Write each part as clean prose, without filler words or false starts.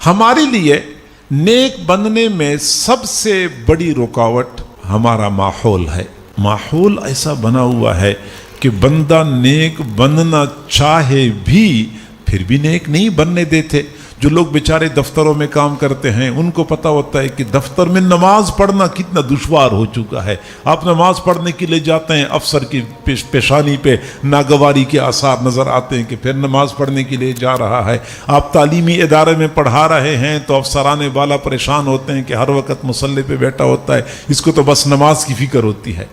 हमारे लिए नेक बनने में सबसे बड़ी रुकावट हमारा माहौल है। माहौल ऐसा बना हुआ है कि बंदा नेक बनना चाहे भी फिर भी नेक नहीं बनने देते। जो लोग बेचारे दफ्तरों में काम करते हैं उनको पता होता है कि दफ्तर में नमाज पढ़ना कितना दुश्वार हो चुका है। आप नमाज पढ़ने के लिए जाते हैं, अफसर की पेशानी पे नागवारी के आसार नज़र आते हैं कि फिर नमाज पढ़ने के लिए जा रहा है। आप तालीमी इदारे में पढ़ा रहे हैं तो अफसरान वाला परेशान होते हैं कि हर वक्त मुसल्ले पे बैठा होता है, इसको तो बस नमाज की फिक्र होती है।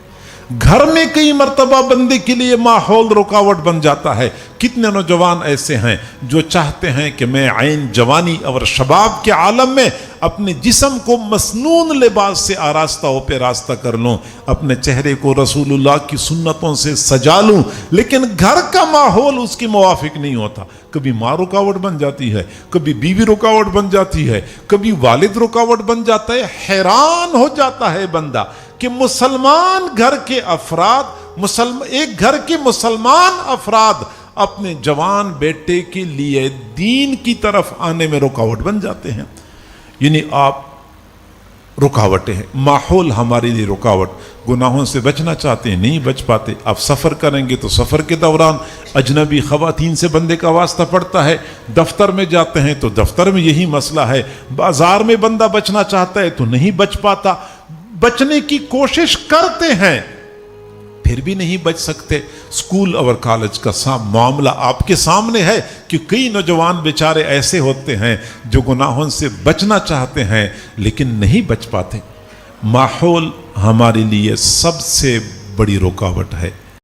घर में कई मर्तबा बंदे के लिए माहौल रुकावट बन जाता है। कितने नौजवान ऐसे हैं जो चाहते हैं कि मैं आइन जवानी और शबाब के आलम में अपने जिस्म को मसनून लिबास से आरास्ता हो पे रास्ता कर लूं, अपने चेहरे को रसूलुल्लाह की सुन्नतों से सजा लूं, लेकिन घर का माहौल उसके मुवाफिक नहीं होता। कभी माँ रुकावट बन जाती है, कभी बीवी रुकावट बन जाती है, कभी वालिद रुकावट बन जाता है। हैरान हो जाता है बंदा कि मुसलमान घर के अफराद, एक घर के मुसलमान अफराद अपने जवान बेटे के लिए दीन की तरफ आने में रुकावट बन जाते हैं। यानी आप रुकावटें हैं, माहौल हमारे लिए रुकावट। गुनाहों से बचना चाहते हैं, नहीं बच पाते। आप सफ़र करेंगे तो सफ़र के दौरान अजनबी ख़वातीन से बंदे का वास्ता पड़ता है। दफ्तर में जाते हैं तो दफ्तर में यही मसला है। बाजार में बंदा बचना चाहता है तो नहीं बच पाता। बचने की कोशिश करते हैं फिर भी नहीं बच सकते। स्कूल और कॉलेज का मामला आपके सामने है कि कई नौजवान बेचारे ऐसे होते हैं जो गुनाहों से बचना चाहते हैं लेकिन नहीं बच पाते। माहौल हमारे लिए सबसे बड़ी रुकावट है।